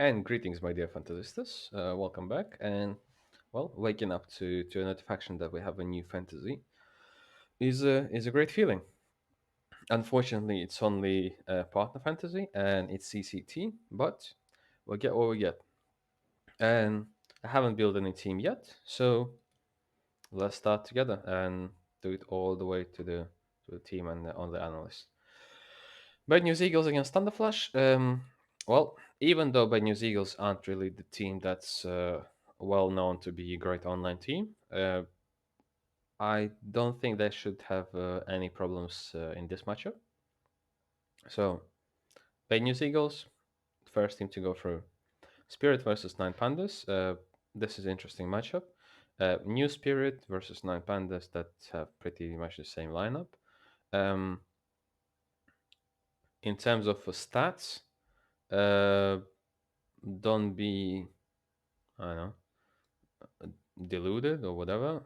And greetings, my dear fantasistas. Welcome back. And well, waking up to a notification that we have a new fantasy is a great feeling. Unfortunately, it's only partner fantasy and it's CCT, but we'll get what we get. And I haven't built any team yet, so let's start together and do it all the way to the team and on the analyst. Bad News Eagles against Thunderflash. Well, even though Bad News Eagles aren't really the team that's well known to be a great online team, I don't think they should have any problems in this matchup. So, Bad News Eagles, first team to go through. Spirit versus Nine Pandas. This is an interesting matchup. New Spirit versus Nine Pandas that have pretty much the same lineup. Um, in terms of stats, uh, don't be, I don't know, deluded or whatever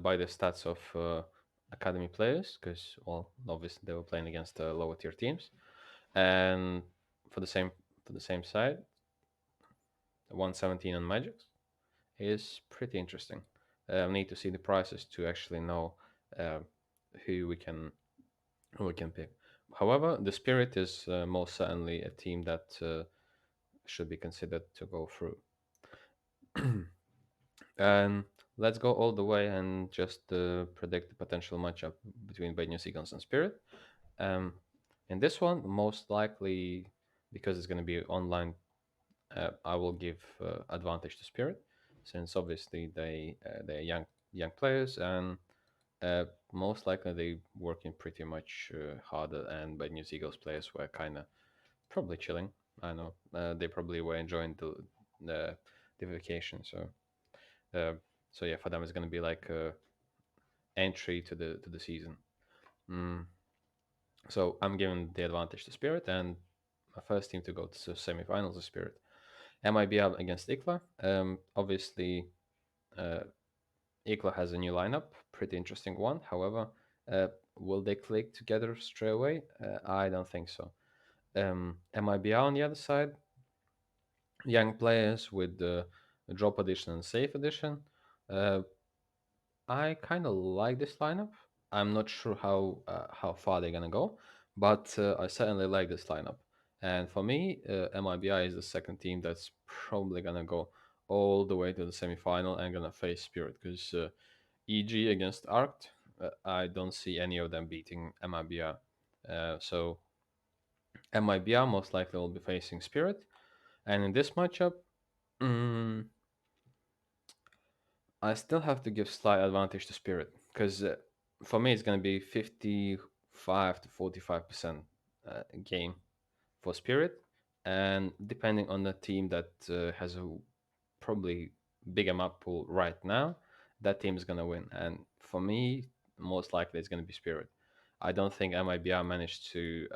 by the stats of academy players because, well, obviously they were playing against lower tier teams. And for the same side, 117 on Magics is pretty interesting. I need to see the prices to actually know uh, who we can who we can pick. However, the Spirit is most certainly a team that should be considered to go through. And let's go all the way and just predict the potential matchup between Bad News Eagles and Spirit. Um, in this one, most likely, because it's going to be online, I will give advantage to Spirit, since obviously they're young players and most likely they working pretty much harder. And Bad News Eagles players were kind of probably chilling. I know they probably were enjoying the vacation, so. Uh, so yeah, for them it's gonna be like entry to the season. Mm. So I'm giving the advantage to Spirit, and my first team to go to the semifinals is Spirit. MIBL against Ikla. Obviously, uh, Ikla has a new lineup, pretty interesting one. However, will they click together straight away? I don't think so. MIBL on the other side, young players with the drop edition and safe edition. Uh, I kind of like this lineup. I'm not sure how far they're gonna go, but I certainly like this lineup. And for me, MIBI is the second team that's probably gonna go all the way to the semifinal and gonna face Spirit because EG against Arct, I don't see any of them beating MIBI. So MIBI most likely will be facing Spirit, and in this matchup, mm, I still have to give slight advantage to Spirit because for me it's going to be 55 to 45% game for Spirit, and depending on the team that has a probably bigger map pool right now, that team is going to win. And for me, most likely it's going to be Spirit. I don't think MIBR managed to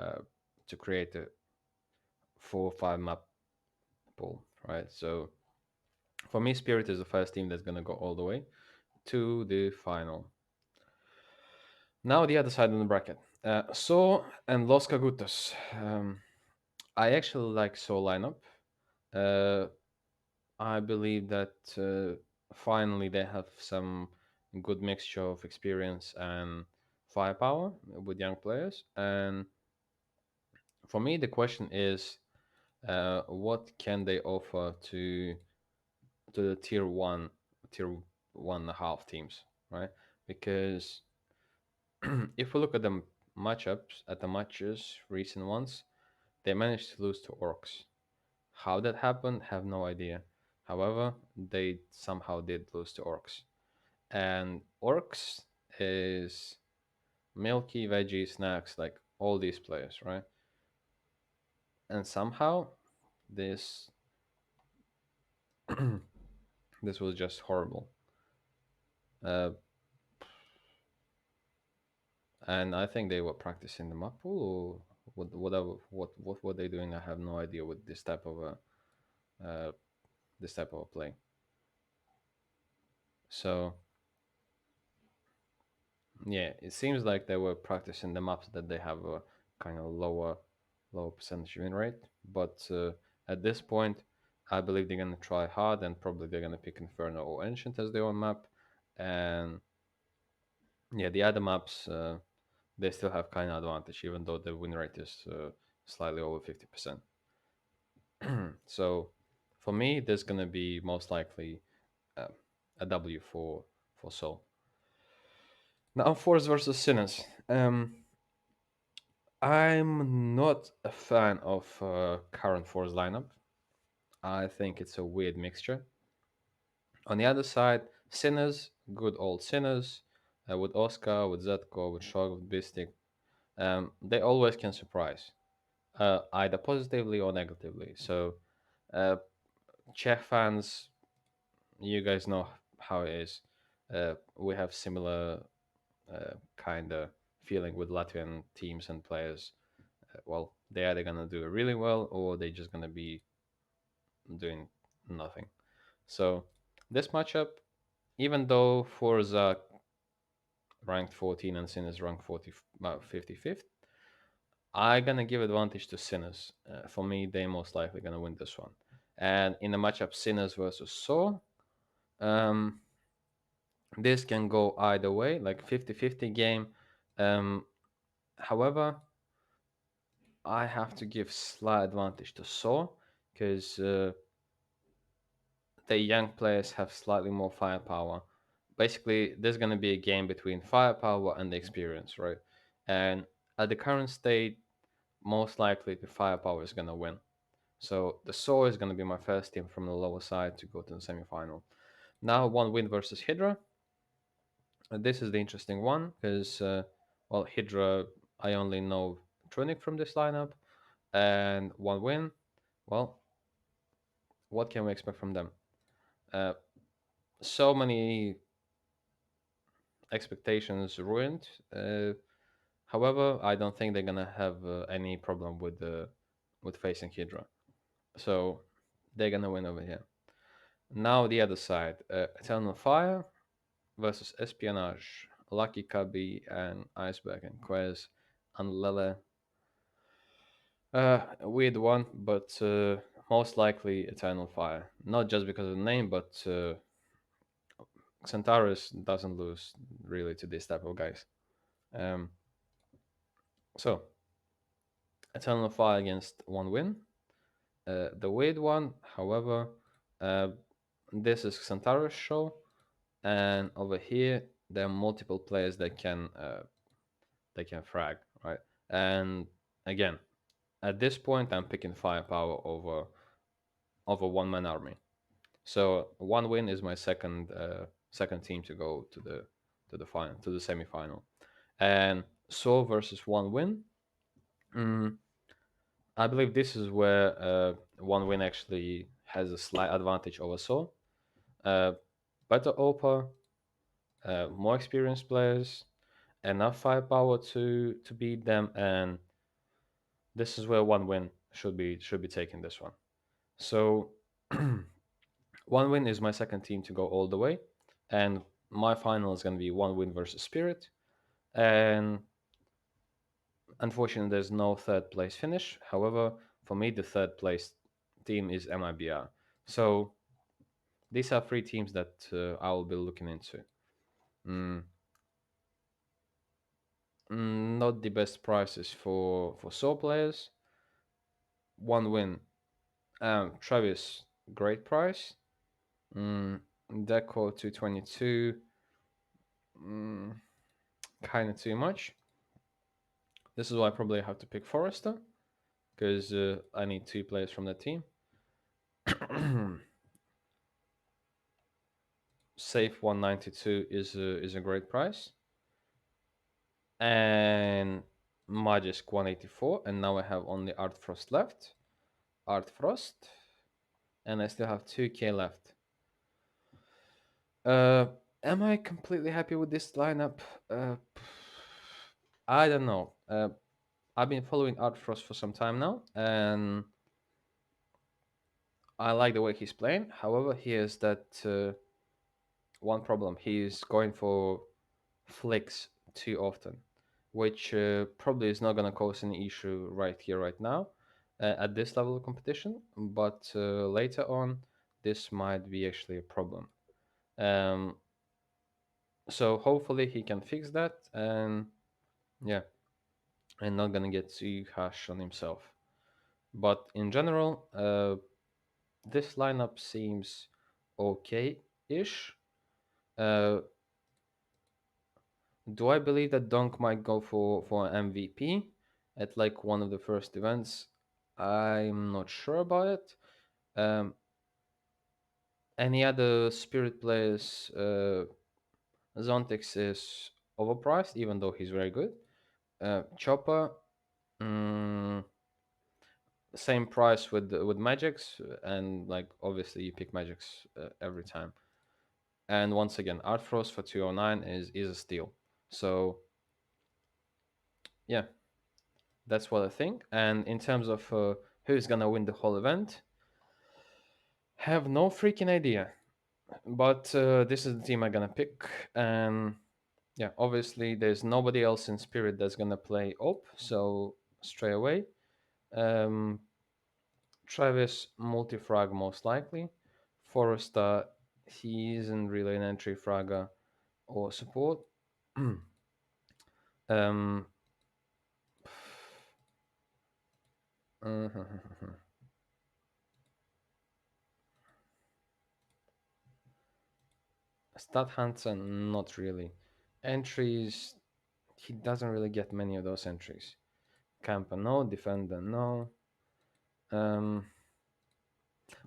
create a 4 or 5 map pool, right? So for me, Spirit is the first team that's going to go all the way to the final. Now the other side of the bracket. So and Los Cagutos. I actually like So lineup. Uh, I believe that finally they have some good mixture of experience and firepower with young players. And for me, the question is, what can they offer to the tier one and a half teams, right? Because if we look at the matchups, at the matches, recent ones, they managed to lose to Orcs. How that happened, have no idea. However, they somehow did lose to Orcs. And Orcs is Milky, Veggie, Snacks, like all these players, right? And somehow this this was just horrible. Uh, and I think they were practicing the map pool or whatever. What were they doing? I have no idea with uh, this type of a play. So yeah, it seems like they were practicing the maps that they have a kind of lower percentage win rate. But at this point, I believe they're gonna try hard, and probably they're gonna pick Inferno or Ancient as their own map. And yeah, the other maps, they still have kind of advantage, even though the win rate is slightly over 50%. So for me, there's gonna be most likely uh, a W for Soul. Now, Force versus Sinners. I'm not a fan of current Force lineup. I think it's a weird mixture. On the other side, Sinners, good old Sinners, with Oscar, with Zetko, with Shog, with Bistic, they always can surprise, either positively or negatively. So, uh, Czech fans, you guys know how it is. We have similar kind of feeling with Latvian teams and players. Well, they either gonna do it really well or they just gonna be doing nothing. So this matchup, even though Forza ranked 14 and Sinners ranked 55th, I gonna give advantage to Sinners. For me, they most likely gonna win this one. And in the matchup Sinners versus Saw, um, this can go either way, like 50-50 game. Um, However, I have to give slight advantage to Saw because the young players have slightly more firepower. Basically, there's going to be a game between firepower and the experience, right? And at the current state, most likely the firepower is going to win. So the Saw is going to be my first team from the lower side to go to the semifinal. Now, one win versus Hydra. This is the interesting one because, well, Hydra, I only know Trunic from this lineup, and one win. Well, what can we expect from them? Uh, so many expectations ruined. However, I don't think they're gonna have any problem with facing Hydra. So they're gonna win over here. Now the other side, Eternal Fire versus Espionage, Lucky Cubby and Iceberg and Quez and Lele. Weird one, but most likely Eternal Fire. Not just because of the name, but Centaurus doesn't lose really to this type of guys. Um, so Eternal Fire against one win. The weird one, however, uh, this is Centaurus show, and over here there are multiple players that can frag, right? And again, at this point, I'm picking firepower over one man army. So one win is my second team to go to the final to the semifinal, and so versus one win. Mm, I believe this is where one win actually has a slight advantage over Soul. Uh, Better OPA, more experienced players, enough firepower to beat them, and this is where one win should be taking this one. So one win is my second team to go all the way, and my final is going to be one win versus Spirit, and unfortunately there's no third place finish. However, for me the third place team is MIBR. So these are three teams that I will be looking into. Mm, not the best prices for sole players. One win. Travis, great price. Deco 222, mm, kind of too much. This is why I probably have to pick Forrester because I need two players from the team. Safe 192 is a great price, and Magisk 184, and now I have only Art Frost left. Art Frost, and I still have 2k left. Uh, am I completely happy with this lineup? Uh, I don't know. I've been following Art Frost for some time now, and I like the way he's playing. However, he has that one problem. He's going for flicks too often, which probably is not going to cause any issue right here, right now. at this level of competition, but later on, this might be actually a problem. Um, so hopefully he can fix that, and yeah, and not gonna get too harsh on himself. But in general, this lineup seems okay-ish. Uh, do I believe that Dunk might go for an MVP at like one of the first events? I'm not sure about it. Um, any other Spirit players? Zontex is overpriced, even though he's very good. Chopper, mm, same price with Magix, and like obviously you pick Magix every time. And once again, Art Frost for 209 is a steal. So yeah, that's what I think. And in terms of who's gonna win the whole event, have no freaking idea. But this is the team I'm gonna pick, and yeah, obviously there's nobody else in Spirit that's gonna play op, so straight away. Um, Travis multi-frag most likely. Forrester, he isn't really an entry fragger or support. um, Stat Hunter, not really. Entries, he doesn't really get many of those entries. Camper, no. Defender, no. Um,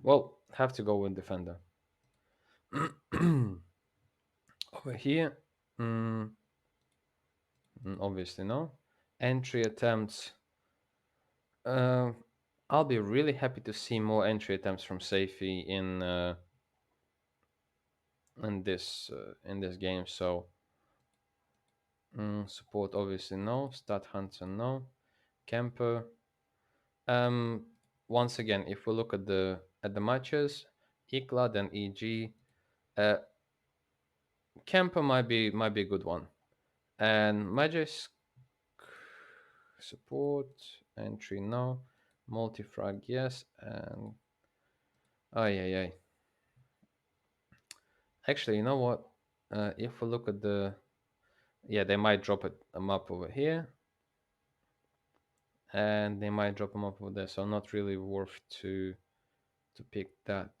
well, have to go with Defender. Over here, mm, obviously no. Entry attempts. Uh, I'll be really happy to see more entry attempts from Safety in this game. So support obviously no. Stat Hunter no. Camper. Um, once again, if we look at the matches, Iklad and EG, uh, Camper might be a good one, and Magis support entry no, multi-frag yes, and oh yeah. Actually, you know what? If we look at they might drop a map over here, and they might drop a map over there. So not really worth to pick that.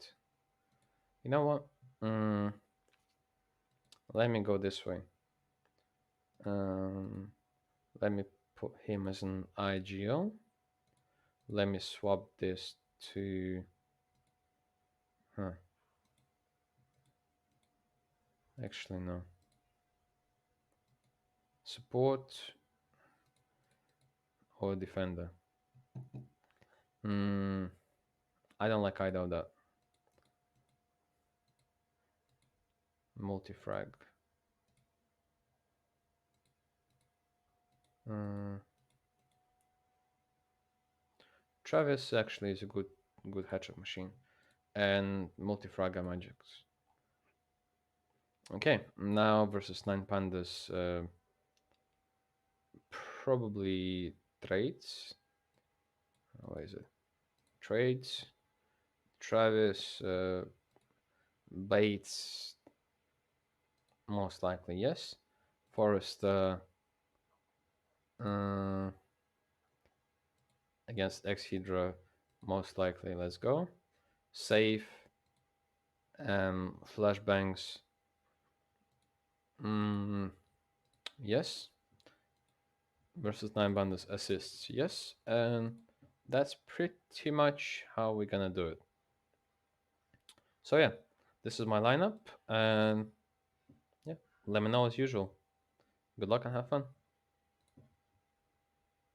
You know what? Mm, let me go this way. Um, let me put him as an IGL. Let me swap this to. Huh. Actually, no. Support or defender. Hmm. I don't like either of that. Multi-frag. Uh, Travis actually is a good hatchet machine, and multi-frag magics. Okay, now versus 9 pandas. Probably trades. What is it? Trades. Travis Bates, most likely yes. Forrest uh, against X Hydra, most likely. Let's go. Safe. Flashbangs. Mm, yes. Versus 9 pandas assists. Yes. And that's pretty much how we're gonna do it. So yeah, this is my lineup, and yeah, let me know as usual. Good luck and have fun.